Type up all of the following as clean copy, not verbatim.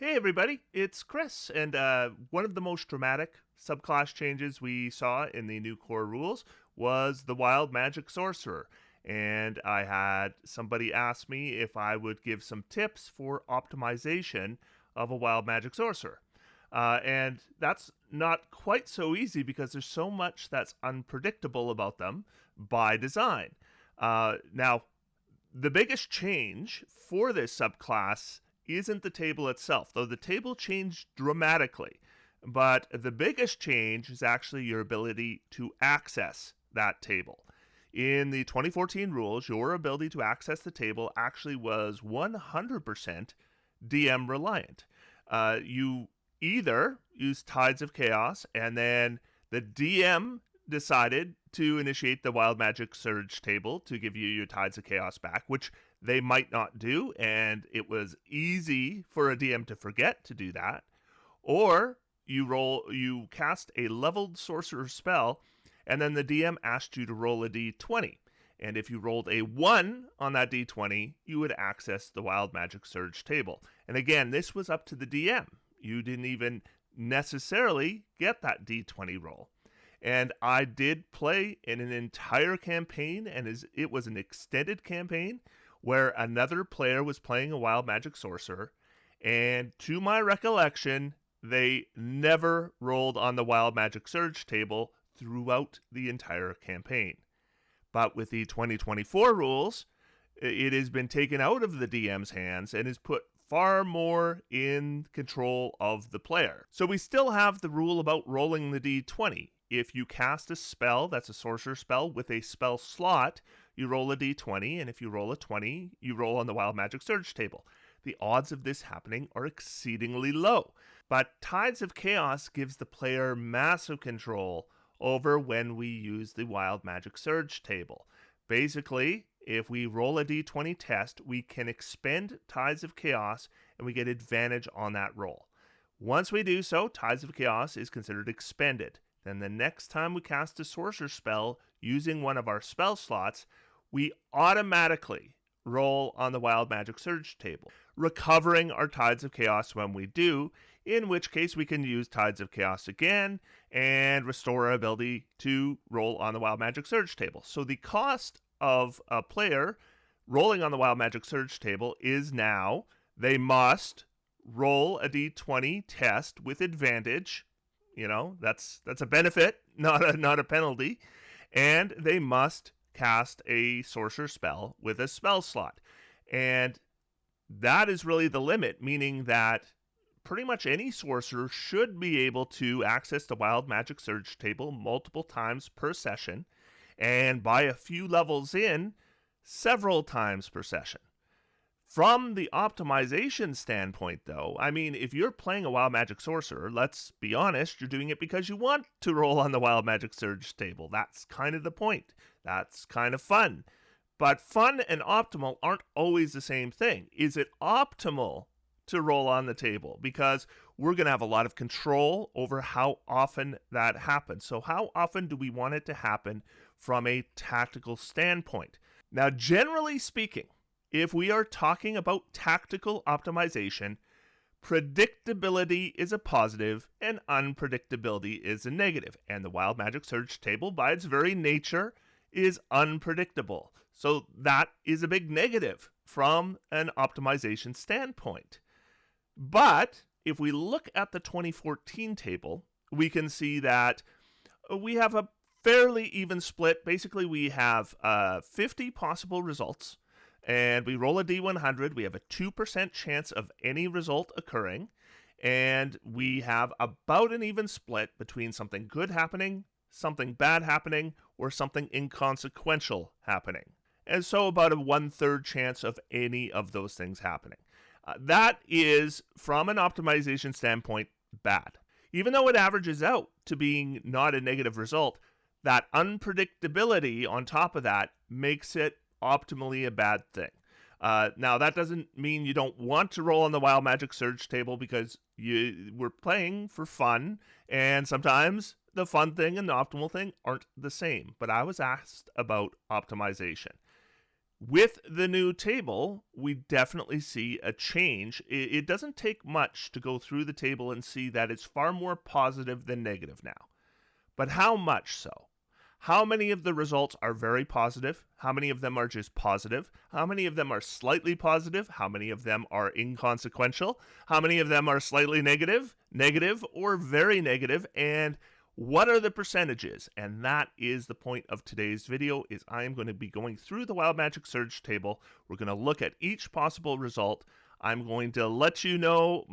Hey everybody, it's Chris, and one of the most dramatic subclass changes we saw in the new core rules was the Wild Magic Sorcerer. And I had somebody ask me if I would give some tips for optimization of a Wild Magic Sorcerer. And that's not quite so easy because there's so much that's unpredictable about them by design. Now, the biggest change for this subclass isn't the table itself, though the table changed dramatically. But the biggest change is actually your ability to access that table. In the 2014 rules, your ability to access the table actually was 100% DM reliant. You either use Tides of Chaos, and then the DM decided to initiate the Wild Magic Surge table to give you your Tides of Chaos back, which they might not do, and it was easy for a DM to forget to do that. Or you cast a leveled sorcerer spell, and then the DM asked you to roll a d20. And if you rolled a 1 on that d20, you would access the Wild Magic Surge table. And again, this was up to the DM. You didn't even necessarily get that d20 roll. And I did play in an entire campaign, and it was an extended campaign where another player was playing a Wild Magic Sorcerer. And to my recollection, they never rolled on the Wild Magic Surge table throughout the entire campaign. But with the 2024 rules, it has been taken out of the DM's hands and is put far more in control of the player. So we still have the rule about rolling the d20. If you cast a spell that's a sorcerer spell with a spell slot, you roll a d20, and if you roll a 20, you roll on the Wild Magic Surge table. The odds of this happening are exceedingly low, but Tides of Chaos gives the player massive control over when we use the Wild Magic Surge table. Basically, if we roll a d20 test, we can expend Tides of Chaos and we get advantage on that roll. Once we do so, Tides of Chaos is considered expended. Then the next time we cast a sorcerer spell using one of our spell slots, we automatically roll on the Wild Magic Surge table, recovering our Tides of Chaos when we do, in which case we can use Tides of Chaos again and restore our ability to roll on the Wild Magic Surge table. So the cost of a player rolling on the Wild Magic Surge table is now they must roll a d20 test with advantage. You know, that's a benefit, not a penalty. And they must cast a sorcerer spell with a spell slot. And that is really the limit, meaning that pretty much any sorcerer should be able to access the Wild Magic Surge table multiple times per session, and by a few levels in, several times per session. From the optimization standpoint, though, I mean, if you're playing a Wild Magic Sorcerer, let's be honest, you're doing it because you want to roll on the Wild Magic Surge table. That's kind of the point. That's kind of fun. But fun and optimal aren't always the same thing. Is it optimal to roll on the table? Because we're going to have a lot of control over how often that happens. So how often do we want it to happen from a tactical standpoint? Now, generally speaking, if we are talking about tactical optimization, predictability is a positive and unpredictability is a negative. And the Wild Magic Surge table, by its very nature, is unpredictable. So that is a big negative from an optimization standpoint. But if we look at the 2014 table, we can see that we have a fairly even split. Basically, we have 50 possible results, and we roll a d100. We have a 2% chance of any result occurring, and we have about an even split between something good happening, something bad happening, or something inconsequential happening. And so about a 1/3 chance of any of those things happening. That is, from an optimization standpoint, bad. Even though it averages out to being not a negative result, that unpredictability on top of that makes it optimally a bad thing. Now, that doesn't mean you don't want to roll on the Wild Magic Surge table, because we're playing for fun, and sometimes the fun thing and the optimal thing aren't the same. But I was asked about optimization. With the new table, we definitely see a change. It doesn't take much to go through the table and see that it's far more positive than negative now. But how much so? How many of the results are very positive? How many of them are just positive? How many of them are slightly positive? How many of them are inconsequential? How many of them are slightly negative, or very negative? And what are the percentages? And that is the point of today's video, is I am going to be going through the Wild Magic Surge table. We're going to look at each possible result. I'm going to let you know,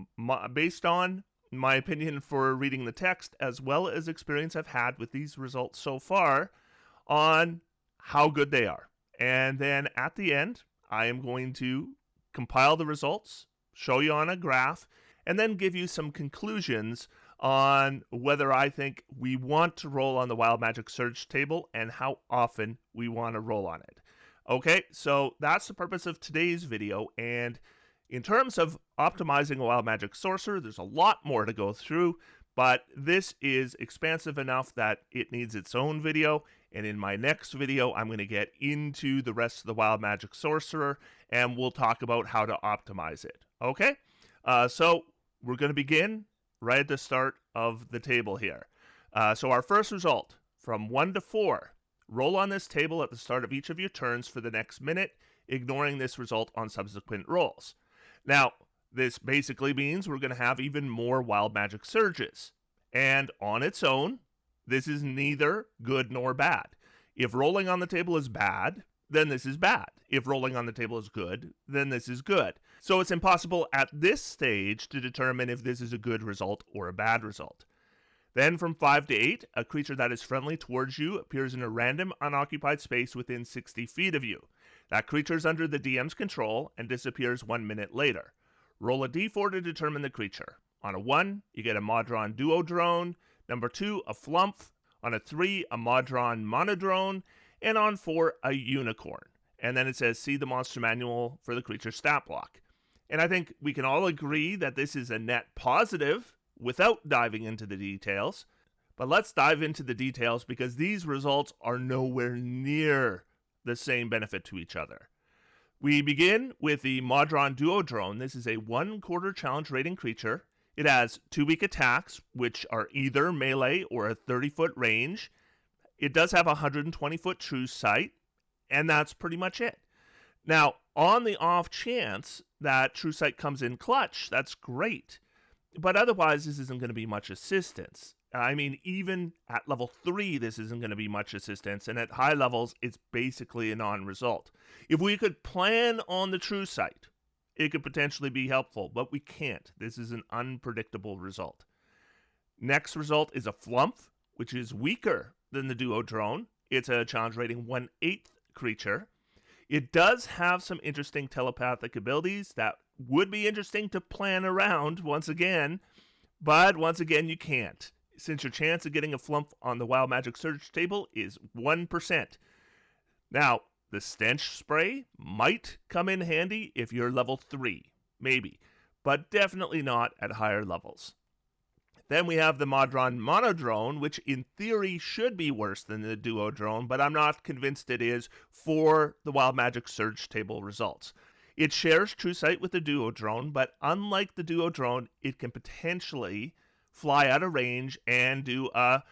based on my opinion for reading the text, as well as experience I've had with these results so far, on how good they are. And then at the end, I am going to compile the results, show you on a graph, and then give you some conclusions on whether I think we want to roll on the Wild Magic Surge table and how often we want to roll on it. Okay, so that's the purpose of today's video, and in terms of optimizing a Wild Magic Sorcerer, there's a lot more to go through, but this is expansive enough that it needs its own video, and in my next video, I'm going to get into the rest of the Wild Magic Sorcerer, and we'll talk about how to optimize it. Okay? So we're going to begin right at the start of the table here. So our first result, from 1 to 4, roll on this table at the start of each of your turns for the next minute, ignoring this result on subsequent rolls. Now, this basically means we're going to have even more Wild Magic Surges. And on its own, this is neither good nor bad. If rolling on the table is bad, then this is bad. If rolling on the table is good, then this is good. So it's impossible at this stage to determine if this is a good result or a bad result. Then from 5 to 8, a creature that is friendly towards you appears in a random unoccupied space within 60 feet of you. That creature is under the DM's control and disappears 1 minute later. Roll a d4 to determine the creature. On a 1, you get a Modron Duodrone. Number 2, a Flumph. On a 3, a Modron Monodrone. And on 4, a Unicorn. And then it says, see the monster manual for the creature stat block. And I think we can all agree that this is a net positive without diving into the details. But let's dive into the details, because these results are nowhere near the same benefit to each other. We begin with the Modron Duodrone. This is a 1/4 challenge rating creature. It has 2 weak attacks, which are either melee or a 30-foot range. It does have a 120-foot true sight, and that's pretty much it. Now, on the off chance that true sight comes in clutch, that's great. But otherwise, this isn't going to be much assistance. I mean, even at level 3, this isn't going to be much assistance, and at high levels, it's basically a non-result. If we could plan on the true sight, it could potentially be helpful, but we can't. This is an unpredictable result. Next result is a Flumph, which is weaker than the Duodrone. It's a challenge rating 1/8 creature. It does have some interesting telepathic abilities that would be interesting to plan around once again, but once again, you can't, since your chance of getting a Flumph on the Wild Magic Surge table is 1%. Now, the Stench Spray might come in handy if you're level 3, maybe, but definitely not at higher levels. Then we have the Modron Monodrone, which in theory should be worse than the Duodrone, but I'm not convinced it is for the Wild Magic Surge table results. It shares true sight with the Duodrone, but unlike the Duodrone, it can potentially fly out of range and do a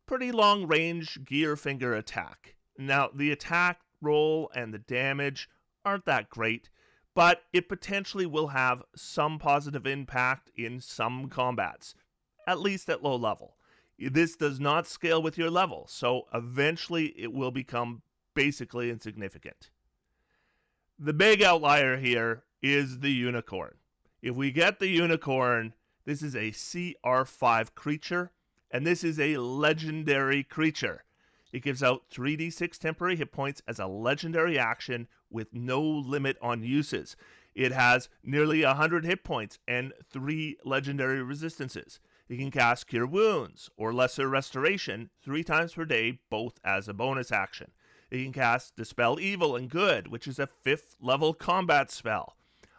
pretty long range gear finger attack. Now, the attack roll and the damage aren't that great, but it potentially will have some positive impact in some combats, at least at low level. This does not scale with your level, so eventually it will become basically insignificant. The big outlier here is the Unicorn. If we get the Unicorn, this is a CR5 creature, and this is a legendary creature. It gives out 3d6 temporary hit points as a legendary action with no limit on uses. It has nearly 100 hit points and 3 legendary resistances. It can cast Cure Wounds or Lesser Restoration 3 times per day, both as a bonus action. It can cast Dispel Evil and Good, which is a 5th level combat spell.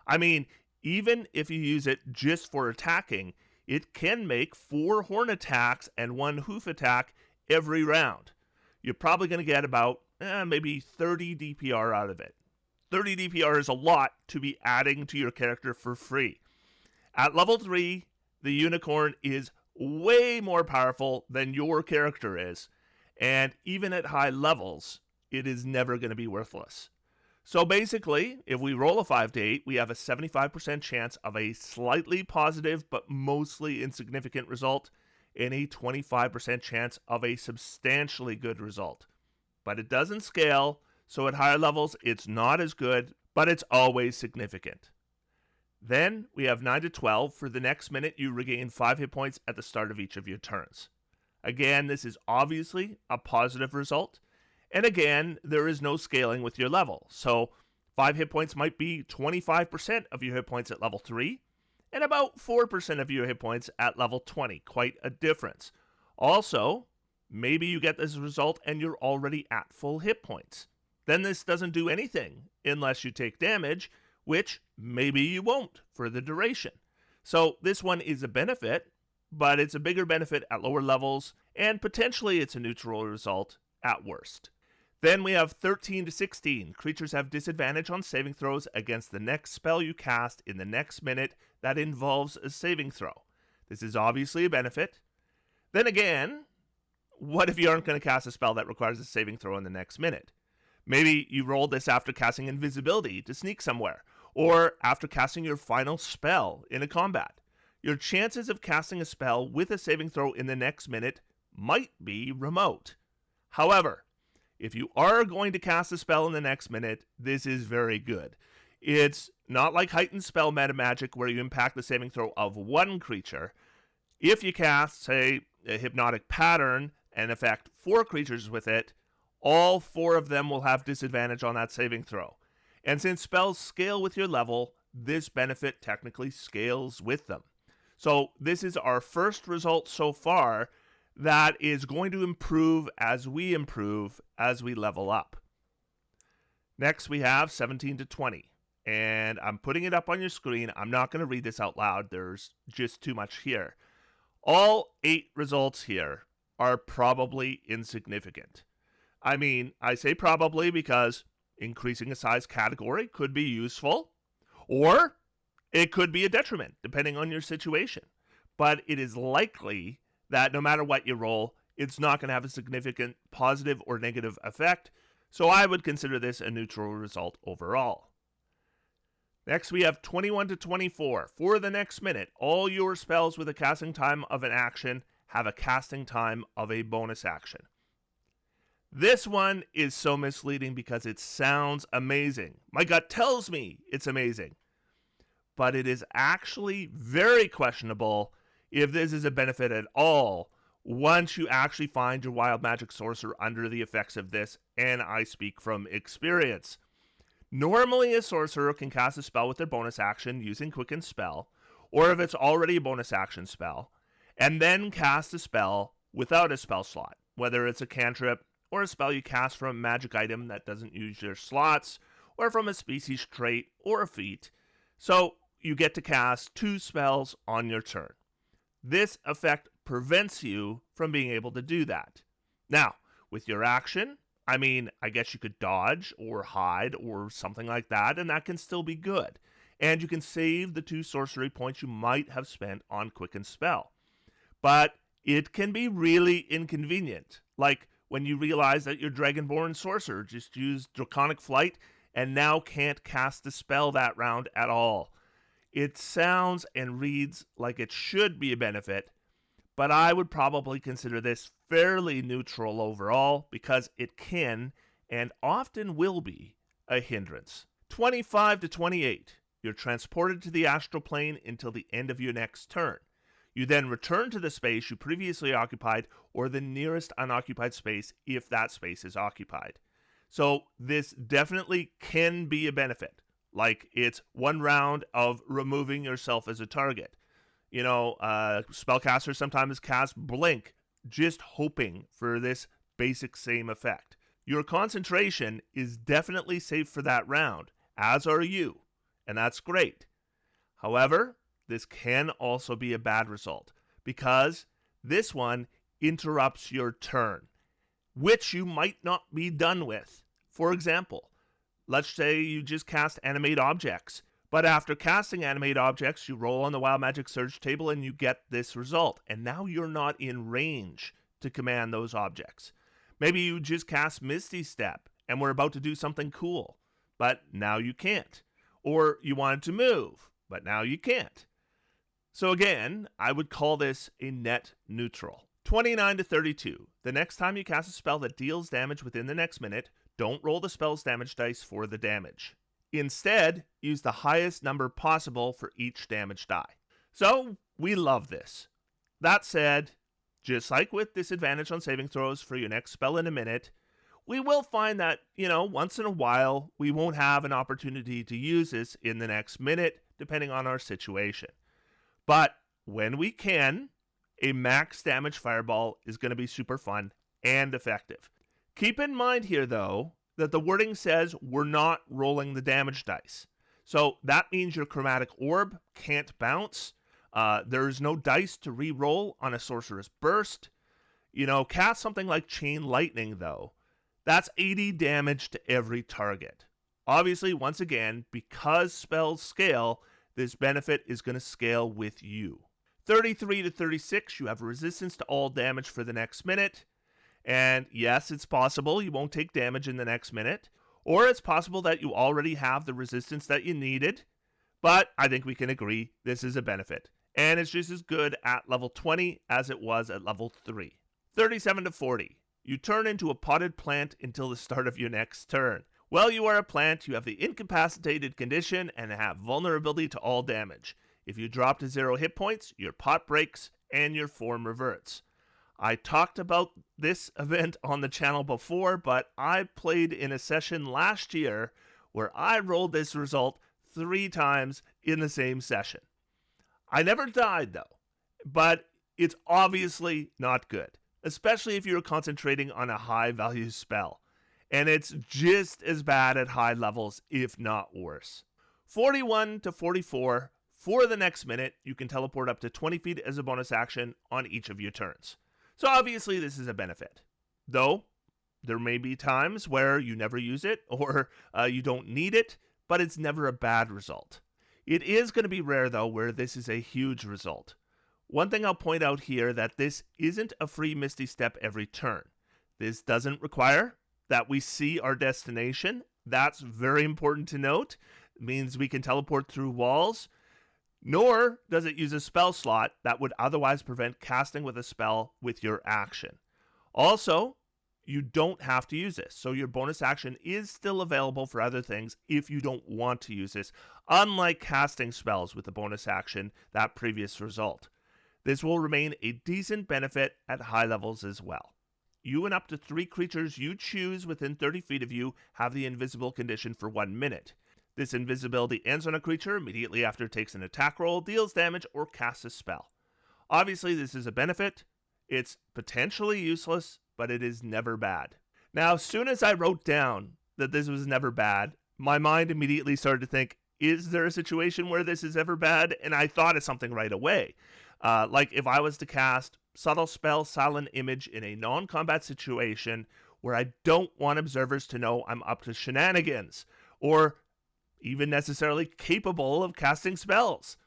I mean, even if you use it just for attacking, it can make 4 horn attacks and 1 hoof attack every round. You're probably going to get about maybe 30 DPR out of it. 30 DPR is a lot to be adding to your character for free. At level 3, the Unicorn is way more powerful than your character is, and even at high levels, it is never going to be worthless. So basically, if we roll a 5 to 8, we have a 75% chance of a slightly positive but mostly insignificant result, and a 25% chance of a substantially good result. But it doesn't scale, so at higher levels it's not as good, but it's always significant. Then we have 9 to 12. For the next minute, you regain 5 hit points at the start of each of your turns. Again, this is obviously a positive result. And again, there is no scaling with your level. So 5 hit points might be 25% of your hit points at level 3, and about 4% of your hit points at level 20. Quite a difference. Also, maybe you get this result and you're already at full hit points. Then this doesn't do anything unless you take damage, which maybe you won't for the duration. So this one is a benefit, but it's a bigger benefit at lower levels, and potentially it's a neutral result at worst. Then we have 13 to 16. Creatures have disadvantage on saving throws against the next spell you cast in the next minute that involves a saving throw. This is obviously a benefit. Then again, what if you aren't going to cast a spell that requires a saving throw in the next minute? Maybe you rolled this after casting invisibility to sneak somewhere, or after casting your final spell in a combat. Your chances of casting a spell with a saving throw in the next minute might be remote. However, if you are going to cast a spell in the next minute, this is very good. It's not like heightened spell meta magic where you impact the saving throw of one creature. If you cast, say, a hypnotic pattern and affect 4 creatures with it, all 4 of them will have disadvantage on that saving throw. And since spells scale with your level, this benefit technically scales with them. So this is our first result so far that is going to improve as we level up. Next we have 17 to 20. And I'm putting it up on your screen. I'm not going to read this out loud. There's just too much here. All 8 results here are probably insignificant. I mean, I say probably because increasing a size category could be useful, or it could be a detriment, depending on your situation. But it is likely that no matter what you roll, it's not going to have a significant positive or negative effect, so I would consider this a neutral result overall. Next, we have 21 to 24. For the next minute, all your spells with a casting time of an action have a casting time of a bonus action. This one is so misleading because it sounds amazing. My gut tells me it's amazing. But it is actually very questionable if this is a benefit at all once you actually find your wild magic sorcerer under the effects of this, and I speak from experience. Normally, a sorcerer can cast a spell with their bonus action using Quicken Spell, or if it's already a bonus action spell, and then cast a spell without a spell slot, whether it's a cantrip or a spell you cast from a magic item that doesn't use your slots, or from a species trait or a feat. So you get to cast 2 spells on your turn. This effect prevents you from being able to do that. Now, with your action, I guess you could dodge or hide or something like that, and that can still be good. And you can save the 2 sorcery points you might have spent on Quicken Spell. But it can be really inconvenient, like when you realize that your Dragonborn sorcerer just used Draconic Flight and now can't cast a spell that round at all. It sounds and reads like it should be a benefit, but I would probably consider this fairly neutral overall because it can, and often will be, a hindrance. 25 to 28. You're transported to the astral plane until the end of your next turn. You then return to the space you previously occupied or the nearest unoccupied space if that space is occupied. So this definitely can be a benefit. Like it's 1 round of removing yourself as a target. Spellcasters sometimes cast Blink, just hoping for this basic same effect. Your concentration is definitely safe for that round, as are you, and that's great. However, this can also be a bad result, because this one interrupts your turn, which you might not be done with. For example, let's say you just cast Animate Objects. But after casting Animate Objects, you roll on the Wild Magic Surge table and you get this result. And now you're not in range to command those objects. Maybe you just cast Misty Step and we're about to do something cool, but now you can't. Or you wanted to move, but now you can't. So again, I would call this a net neutral. 29 to 32. The next time you cast a spell that deals damage within the next minute, don't roll the spell's damage dice for the damage. Instead, use the highest number possible for each damage die. So, we love this. That said, just like with disadvantage on saving throws for your next spell in a minute, we will find that, once in a while, we won't have an opportunity to use this in the next minute, depending on our situation. But when we can, a max damage fireball is going to be super fun and effective. Keep in mind here, though, that the wording says we're not rolling the damage dice. So that means your chromatic orb can't bounce. There's no dice to re-roll on a sorcerer's burst. Cast something like Chain Lightning, though. That's 80 damage to every target. Obviously, once again, because spells scale, this benefit is going to scale with you. 33 to 36, you have resistance to all damage for the next minute. And yes, it's possible you won't take damage in the next minute, or it's possible that you already have the resistance that you needed, but I think we can agree this is a benefit. And it's just as good at level 20 as it was at level 3. 37 to 40, you turn into a potted plant until the start of your next turn. Well, you are a plant, you have the incapacitated condition, and have vulnerability to all damage. If you drop to 0 hit points, your pot breaks and your form reverts. I talked about this event on the channel before, but I played in a session last year where I rolled this result 3 times in the same session. I never died though, but it's obviously not good, especially if you're concentrating on a high value spell. And it's just as bad at high levels, if not worse. 41 to 44, for the next minute, you can teleport up to 20 feet as a bonus action on each of your turns. So obviously this is a benefit. Though, there may be times where you never use it or you don't need it, but it's never a bad result. It is going to be rare though where this is a huge result. One thing I'll point out here that this isn't a free Misty Step every turn. This doesn't require that we see our destination. That's very important to note. It means we can teleport through walls. Nor does it use a spell slot that would otherwise prevent casting with a spell with your action. Also, you don't have to use this, so your bonus action is still available for other things if you don't want to use this, unlike casting spells with the bonus action, that previous result. This will remain a decent benefit at high levels as well. You and up to 3 creatures you choose within 30 feet of you have the invisible condition for 1 minute. This invisibility ends on a creature immediately after it takes an attack roll, deals damage, or casts a spell. Obviously, this is a benefit. It's potentially useless, but it is never bad. Now, as soon as I wrote down that this was never bad, my mind immediately started to think, is there a situation where this is ever bad? And I thought of something right away. Like if I was to cast Subtle Spell, Silent Image in a non-combat situation where I don't want observers to know I'm up to shenanigans, or even necessarily capable of casting spells.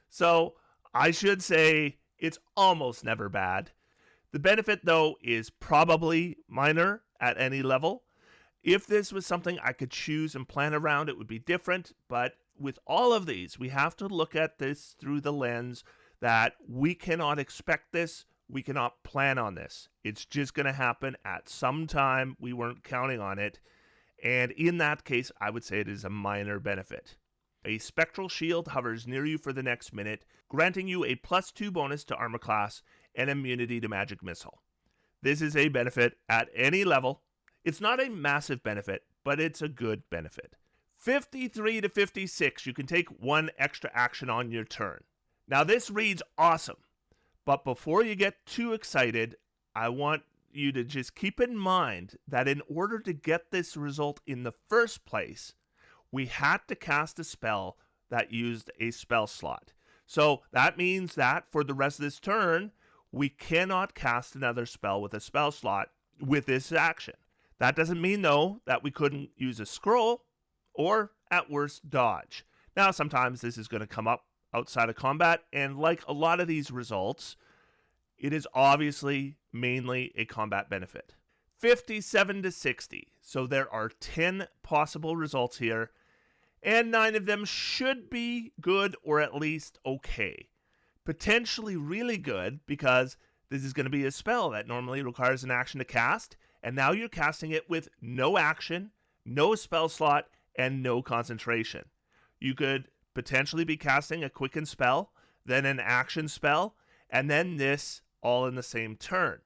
So I should say it's almost never bad. The benefit, though, is probably minor at any level. If this was something I could choose and plan around, it would be different. But with all of these, we have to look at this through the lens that we cannot expect this. We cannot plan on this. It's just going to happen at some time. We weren't counting on it. And in that case, I would say it is a minor benefit. A Spectral Shield hovers near you for the next minute, granting you a +2 bonus to armor class and immunity to magic missile. This is a benefit at any level. It's not a massive benefit, but it's a good benefit. 53 to 56, you can take 1 extra action on your turn. Now this reads awesome, but before you get too excited, I want you to just keep in mind that in order to get this result in the first place, we had to cast a spell that used a spell slot. So that means that for the rest of this turn, we cannot cast another spell with a spell slot with this action. That doesn't mean, though, that we couldn't use a scroll. or at worst dodge. Now, sometimes this is going to come up outside of combat, and like a lot of these results, it is obviously mainly a combat benefit. 57 to 60. So there are 10 possible results here, and 9 of them should be good or at least okay. Potentially really good because this is going to be a spell that normally requires an action to cast, and now you're casting it with no action, no spell slot, and no concentration. You could potentially be casting a quicken spell, then an action spell, and then this all in the same turn.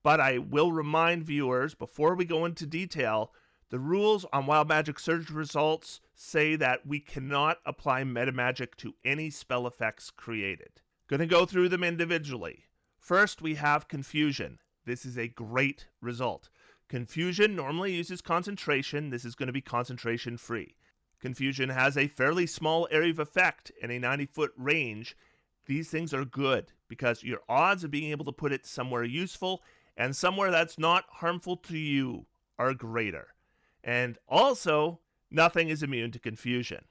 But I will remind viewers, before we go into detail, the rules on Wild Magic Surge results say that we cannot apply meta magic to any spell effects created. Going to go through them individually. First, we have Confusion. This is a great result. Confusion normally uses concentration. This is going to be concentration free. Confusion has a fairly small area of effect and a 90-foot range. These things are good because your odds of being able to put it somewhere useful and somewhere that's not harmful to you are greater. And also, nothing is immune to confusion.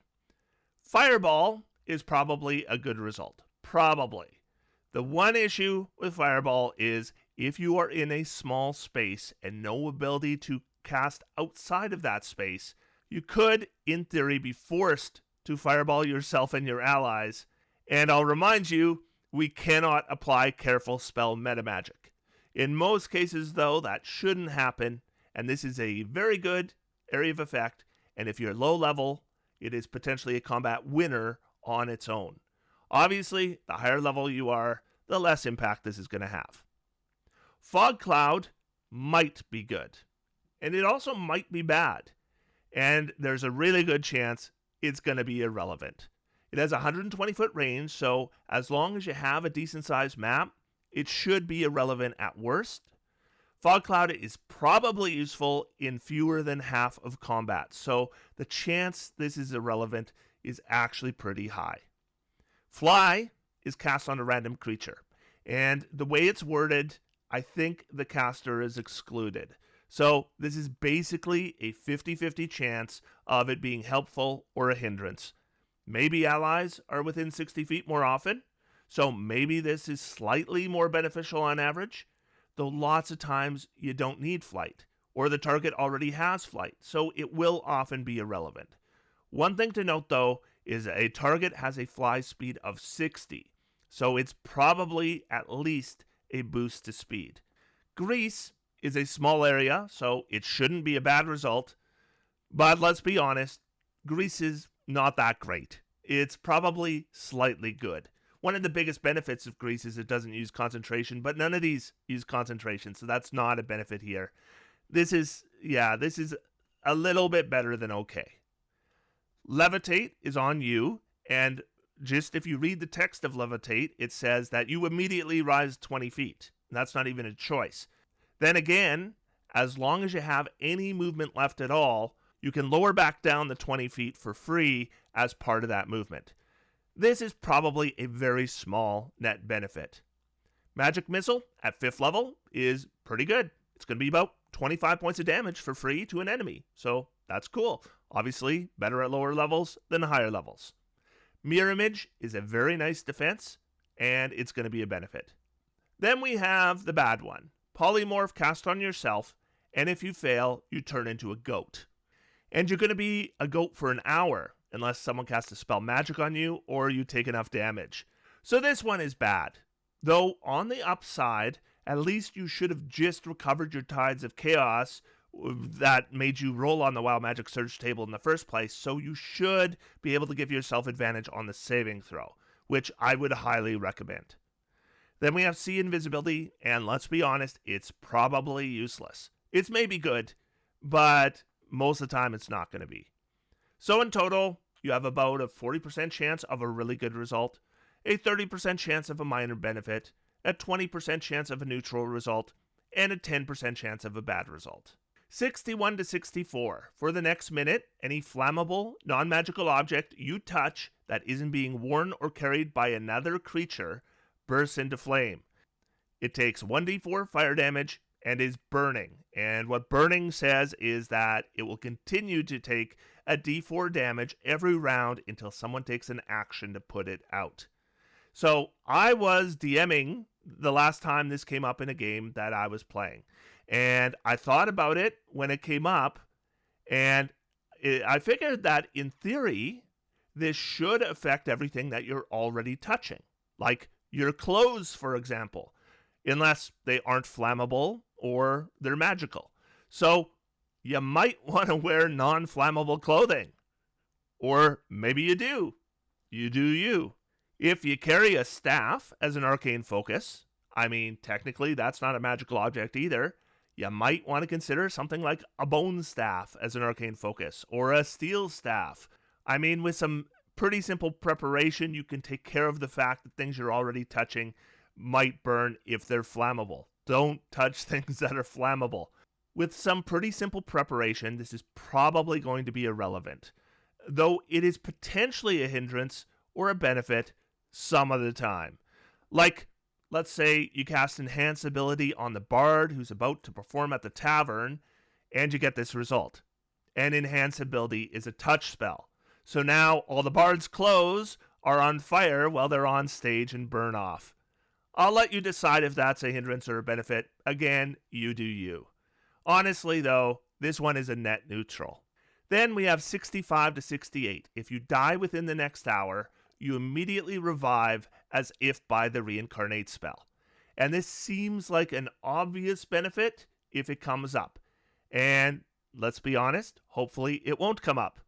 Fireball is probably a good result. Probably. The one issue with Fireball is if you are in a small space and no ability to cast outside of that space, you could, in theory, be forced to Fireball yourself and your allies. And I'll remind you, we cannot apply careful spell meta magic. In most cases, though, that shouldn't happen, and this is a very good area of effect, and if you're low level, it is potentially a combat winner on its own. Obviously, the higher level you are, the less impact this is going to have. Fog Cloud might be good, and it also might be bad, and there's a really good chance it's going to be irrelevant. It has a 120-foot range, so as long as you have a decent-sized map, it should be irrelevant at worst. Fog Cloud is probably useful in fewer than half of combat, so the chance this is irrelevant is actually pretty high. Fly is cast on a random creature, and the way it's worded, I think the caster is excluded. So this is basically a 50-50 chance of it being helpful or a hindrance. Maybe allies are within 60 feet more often, so maybe this is slightly more beneficial on average, though lots of times you don't need flight, or the target already has flight, so it will often be irrelevant. One thing to note, though, is a target has a fly speed of 60, so it's probably at least a boost to speed. Grease is a small area, so it shouldn't be a bad result, but let's be honest, Grease is not that great. It's probably slightly good. One of the biggest benefits of Grease is it doesn't use concentration, but none of these use concentration, so that's not a benefit here. This is a little bit better than okay. Levitate is on you, and just if you read the text of Levitate, it says that you immediately rise 20 feet. That's not even a choice. Then again, as long as you have any movement left at all, you can lower back down the 20 feet for free as part of that movement. This is probably a very small net benefit. Magic Missile at 5th level is pretty good. It's going to be about 25 points of damage for free to an enemy, so that's cool. Obviously, better at lower levels than higher levels. Mirror Image is a very nice defense, and it's going to be a benefit. Then we have the bad one. Polymorph cast on yourself, and if you fail, you turn into a goat. And you're going to be a goat for an hour, unless someone casts a spell magic on you or you take enough damage. So this one is bad. Though, on the upside, at least you should have just recovered your Tides of Chaos that made you roll on the Wild Magic Surge table in the first place, so you should be able to give yourself advantage on the saving throw, which I would highly recommend. Then we have See Invisibility, and let's be honest, it's probably useless. It's maybe good, but most of the time it's not going to be. So in total, you have about a 40% chance of a really good result, a 30% chance of a minor benefit, a 20% chance of a neutral result, and a 10% chance of a bad result. 61 to 64. For the next minute, any flammable, non-magical object you touch that isn't being worn or carried by another creature bursts into flame. It takes 1d4 fire damage and is burning. And what burning says is that it will continue to take at d4 damage every round until someone takes an action to put it out. So I was DMing the last time this came up in a game that I was playing. And I thought about it when it came up, and I figured that in theory, this should affect everything that you're already touching, like your clothes, for example, unless they aren't flammable or they're magical. So you might want to wear non-flammable clothing. Or maybe you do. You do you. If you carry a staff as an arcane focus, I mean, technically that's not a magical object either. You might want to consider something like a bone staff as an arcane focus, or a steel staff. I mean, with some pretty simple preparation, you can take care of the fact that things you're already touching might burn if they're flammable. Don't touch things that are flammable. With some pretty simple preparation, this is probably going to be irrelevant, though it is potentially a hindrance or a benefit some of the time. Like, let's say you cast Enhance ability on the bard who's about to perform at the tavern, and you get this result. And Enhance ability is a touch spell. So now all the bard's clothes are on fire while they're on stage and burn off. I'll let you decide if that's a hindrance or a benefit. Again, you do you. Honestly, though, this one is a net neutral. Then we have 65 to 68. If you die within the next hour, you immediately revive as if by the Reincarnate spell. And this seems like an obvious benefit if it comes up. And let's be honest, hopefully it won't come up.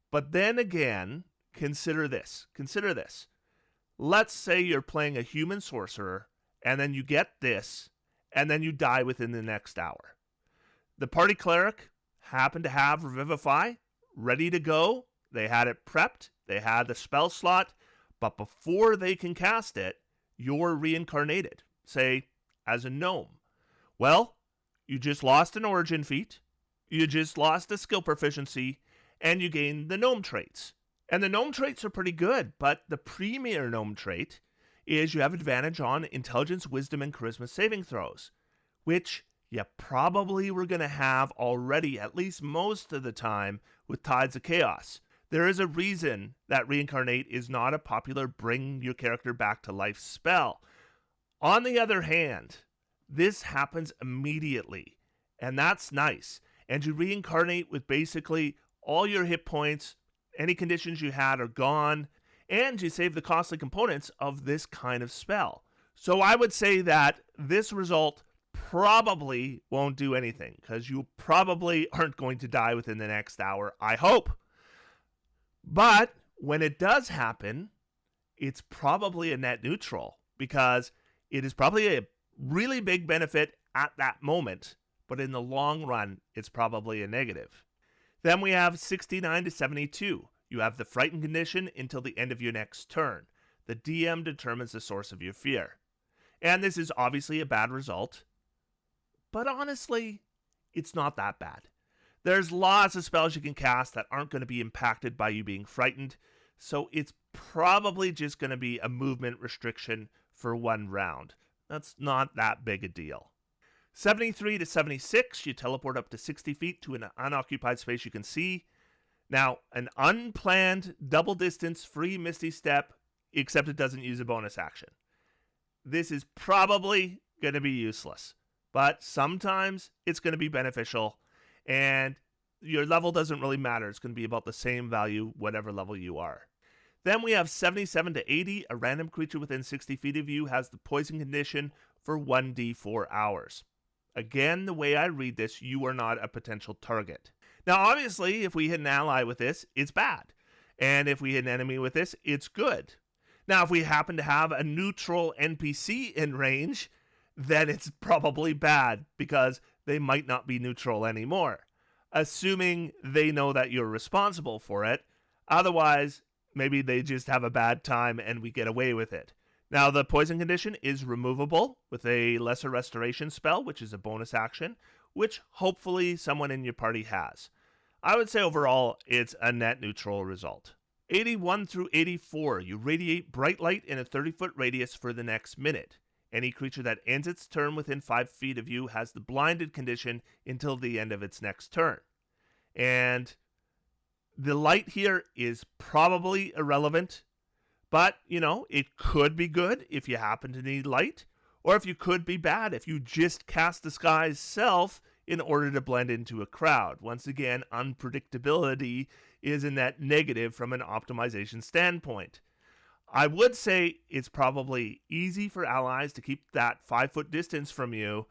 But then again, consider this. Let's say you're playing a human sorcerer, and then you get this, and then you die within the next hour. The party cleric happened to have Revivify ready to go. They had it prepped. They had the spell slot. But before they can cast it, you're reincarnated, say, as a gnome. Well, you just lost an origin feat. You just lost a skill proficiency, and you gained the gnome traits. And the gnome traits are pretty good, but the premier gnome trait is you have advantage on intelligence, wisdom, and charisma saving throws, which you probably were going to have already at least most of the time with Tides of Chaos. There is a reason that Reincarnate is not a popular bring your character back to life spell. On the other hand, this happens immediately, and that's nice. And you reincarnate with basically all your hit points, any conditions you had are gone, and you save the costly components of this kind of spell. So I would say that this result probably won't do anything, because you probably aren't going to die within the next hour, I hope. But when it does happen, it's probably a net neutral, because it is probably a really big benefit at that moment, but in the long run, it's probably a negative. Then we have 69 to 72. You have the frightened condition until the end of your next turn. The DM determines the source of your fear. And this is obviously a bad result, but honestly, it's not that bad. There's lots of spells you can cast that aren't going to be impacted by you being frightened, so it's probably just going to be a movement restriction for one round. That's not that big a deal. 73 to 76, you teleport up to 60 feet to an unoccupied space you can see. Now, an unplanned double distance free Misty Step, except it doesn't use a bonus action. This is probably going to be useless, but sometimes it's going to be beneficial, and your level doesn't really matter. It's going to be about the same value, whatever level you are. Then we have 77 to 80. A random creature within 60 feet of you has the poison condition for 1d4 hours. Again, the way I read this, you are not a potential target. Now, obviously, if we hit an ally with this, it's bad. And if we hit an enemy with this, it's good. Now, if we happen to have a neutral NPC in range, then it's probably bad, because they might not be neutral anymore, assuming they know that you're responsible for it. Otherwise, maybe they just have a bad time and we get away with it. Now, the poison condition is removable with a lesser restoration spell, which is a bonus action, which hopefully someone in your party has. I would say overall, it's a net neutral result. 81 through 84, you radiate bright light in a 30-foot radius for the next minute. Any creature that ends its turn within 5 feet of you has the blinded condition until the end of its next turn. And The light here is probably irrelevant, but, it could be good if you happen to need light, or if you could be bad if you just cast Disguise Self in order to blend into a crowd. Once again, unpredictability is a net negative from an optimization standpoint. I would say it's probably easy for allies to keep that 5-foot distance from you,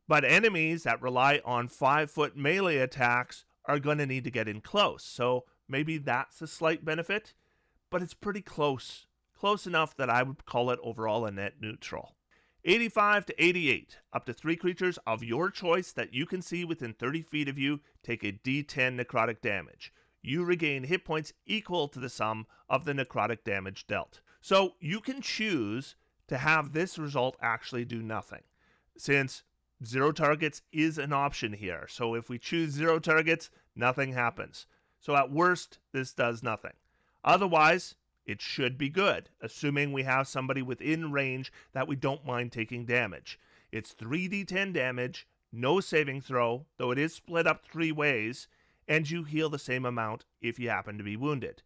but enemies that rely on 5-foot melee attacks are going to need to get in close. So maybe that's a slight benefit, but it's pretty close. Close enough that I would call it overall a net neutral. 85 to 88. Up to 3 creatures of your choice that you can see within 30 feet of you take a D10 necrotic damage. You regain hit points equal to the sum of the necrotic damage dealt. So you can choose to have this result actually do nothing, since 0 targets is an option here. So if we choose 0 targets, nothing happens. So at worst, this does nothing. Otherwise, it should be good, assuming we have somebody within range that we don't mind taking damage. It's 3d10 damage, no saving throw, though it is split up 3 ways, and you heal the same amount if you happen to be wounded.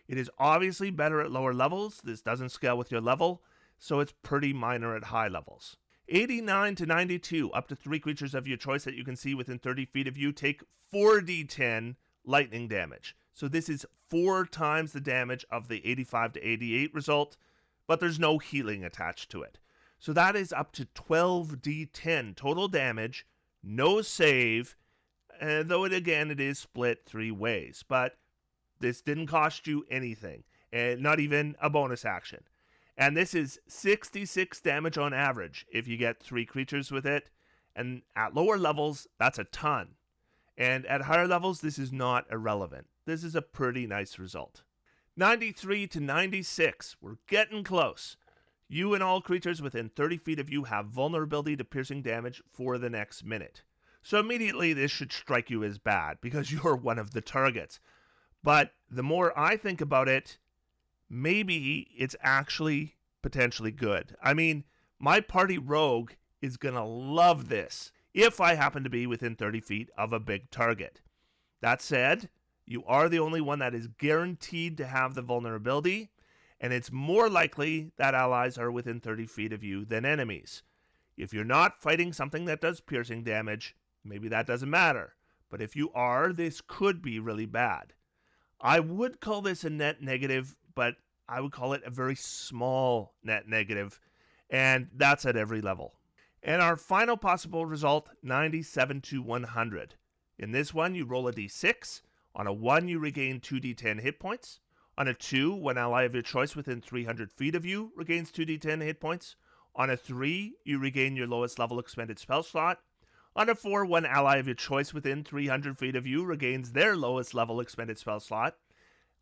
It is obviously better at lower levels. This doesn't scale with your level, so it's pretty minor at high levels. 89 to 92, up to 3 creatures of your choice that you can see within 30 feet of you take 4d10 lightning damage. So this is 4 times the damage of the 85 to 88 result, but there's no healing attached to it. So that is up to 12d10 total damage, no save, though it is split 3 ways. But this didn't cost you anything, and not even a bonus action. And this is 66 damage on average if you get 3 creatures with it. And at lower levels, that's a ton. And at higher levels, this is not irrelevant. This is a pretty nice result. 93 to 96. We're getting close. You and all creatures within 30 feet of you have vulnerability to piercing damage for the next minute. So immediately this should strike you as bad because you're one of the targets. But the more I think about it, maybe it's actually potentially good. I mean, my party rogue is going to love this if I happen to be within 30 feet of a big target. That said, you are the only one that is guaranteed to have the vulnerability, and it's more likely that allies are within 30 feet of you than enemies. If you're not fighting something that does piercing damage, maybe that doesn't matter. But if you are, this could be really bad. I would call this a net negative, but I would call it a very small net negative, and that's at every level. And our final possible result, 97 to 100. In this one, you roll a d6. On a 1, you regain 2d10 hit points. On a 2, one ally of your choice within 300 feet of you regains 2d10 hit points. On a 3, you regain your lowest level expended spell slot. On a 4, one ally of your choice within 300 feet of you regains their lowest level expended spell slot.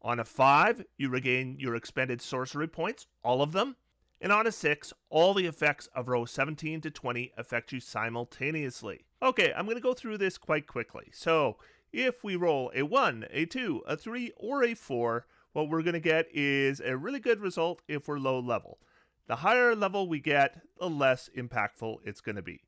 On a 5, you regain your expended sorcery points, all of them. And on a 6, all the effects of row 17 to 20 affect you simultaneously. Okay, I'm going to go through this quite quickly. So, if we roll a 1, a 2, a 3, or a 4, what we're going to get is a really good result if we're low level. The higher level we get, the less impactful it's going to be.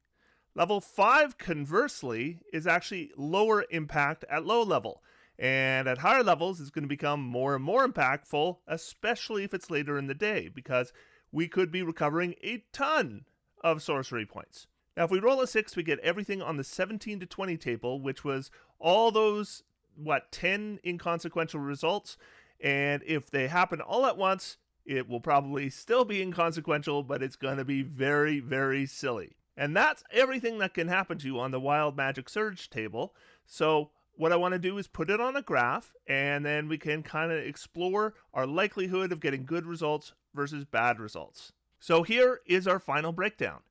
Level 5, conversely, is actually lower impact at low level. And at higher levels, it's going to become more and more impactful, especially if it's later in the day, because we could be recovering a ton of sorcery points. Now, if we roll a 6, we get everything on the 17 to 20 table, which was all those, 10 inconsequential results. And if they happen all at once, it will probably still be inconsequential, but it's going to be very, very silly. And that's everything that can happen to you on the Wild Magic Surge table. So what I want to do is put it on a graph, and then we can kind of explore our likelihood of getting good results versus bad results. So here is our final breakdown.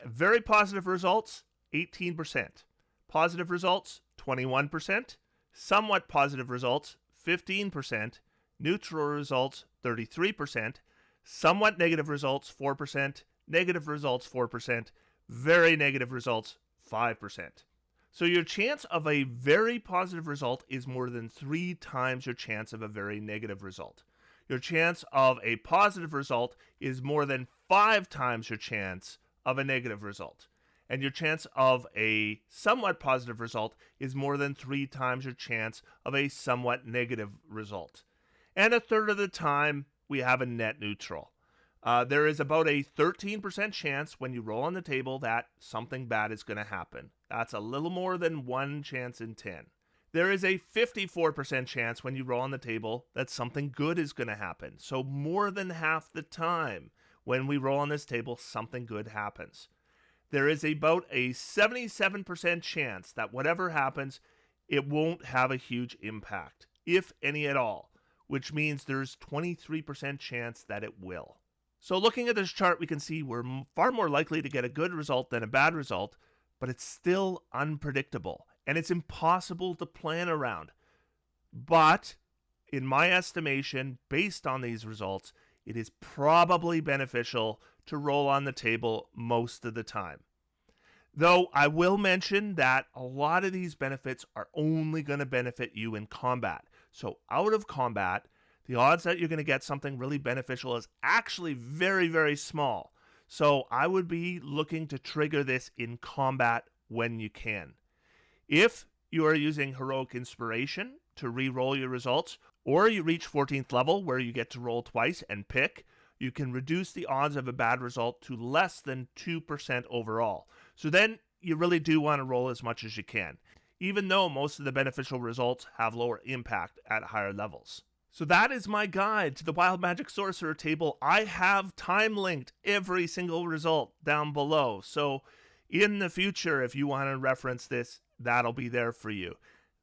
Very positive results, 18%. Positive results, 21%. Somewhat positive results, 15%. Neutral results, 33%. Somewhat negative results, 4%. Negative results, 4%. Very negative results, 5%. So your chance of a very positive result is more than 3 times your chance of a very negative result. Your chance of a positive result is more than 5 times your chance of a negative result. and your chance of a somewhat positive result is more than 3 times your chance of a somewhat negative result. And a third of the time, we have a net neutral. There is about a 13% chance when you roll on the table that something bad is going to happen. That's a little more than 1 chance in 10. There is a 54% chance when you roll on the table that something good is going to happen. So more than half the time when we roll on this table, something good happens. There is about a 77% chance that whatever happens, it won't have a huge impact, if any at all, which means there's 23% chance that it will. So looking at this chart, we can see we're far more likely to get a good result than a bad result, but it's still unpredictable, and it's impossible to plan around. But in my estimation, based on these results, it is probably beneficial to roll on the table most of the time. Though I will mention that a lot of these benefits are only going to benefit you in combat. So out of combat, the odds that you're going to get something really beneficial is actually very, very small. So I would be looking to trigger this in combat when you can. If you are using Heroic Inspiration to re-roll your results, or you reach 14th level where you get to roll twice and pick, you can reduce the odds of a bad result to less than 2% overall. So then you really do want to roll as much as you can, even though most of the beneficial results have lower impact at higher levels. So that is my guide to the Wild Magic Sorcerer table. I have time linked every single result down below. So in the future, if you want to reference this, that'll be there for you.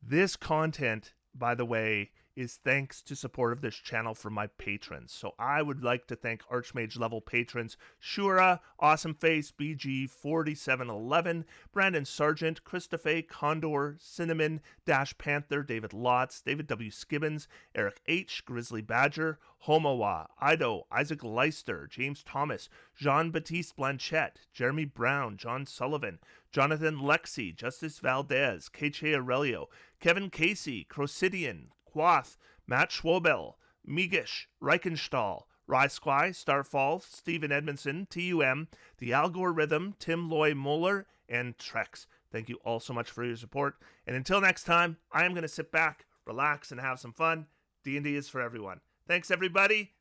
This content, by the way, is thanks to support of this channel from my patrons. So I would like to thank Archmage level patrons Shura, Awesome Face, BG4711, Brandon Sargent, Christopher, Condor, Cinnamon, Dash Panther, David Lotz, David W. Skibbins, Eric H., Grizzly Badger, Homowa, Ido, Isaac Leister, James Thomas, Jean-Baptiste Blanchette, Jeremy Brown, John Sullivan, Jonathan Lexi, Justice Valdez, K.J. Aurelio, Kevin Casey, Crocidian, Quath, Matt Schwobel, Migish, Reichenstahl, Rye Squy, Starfall, Stephen Edmondson, TUM, The Algorithm, Tim Loy Moeller, and Trex. Thank you all so much for your support. And until next time, I am going to sit back, relax, and have some fun. D&D is for everyone. Thanks, everybody.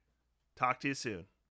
Talk to you soon.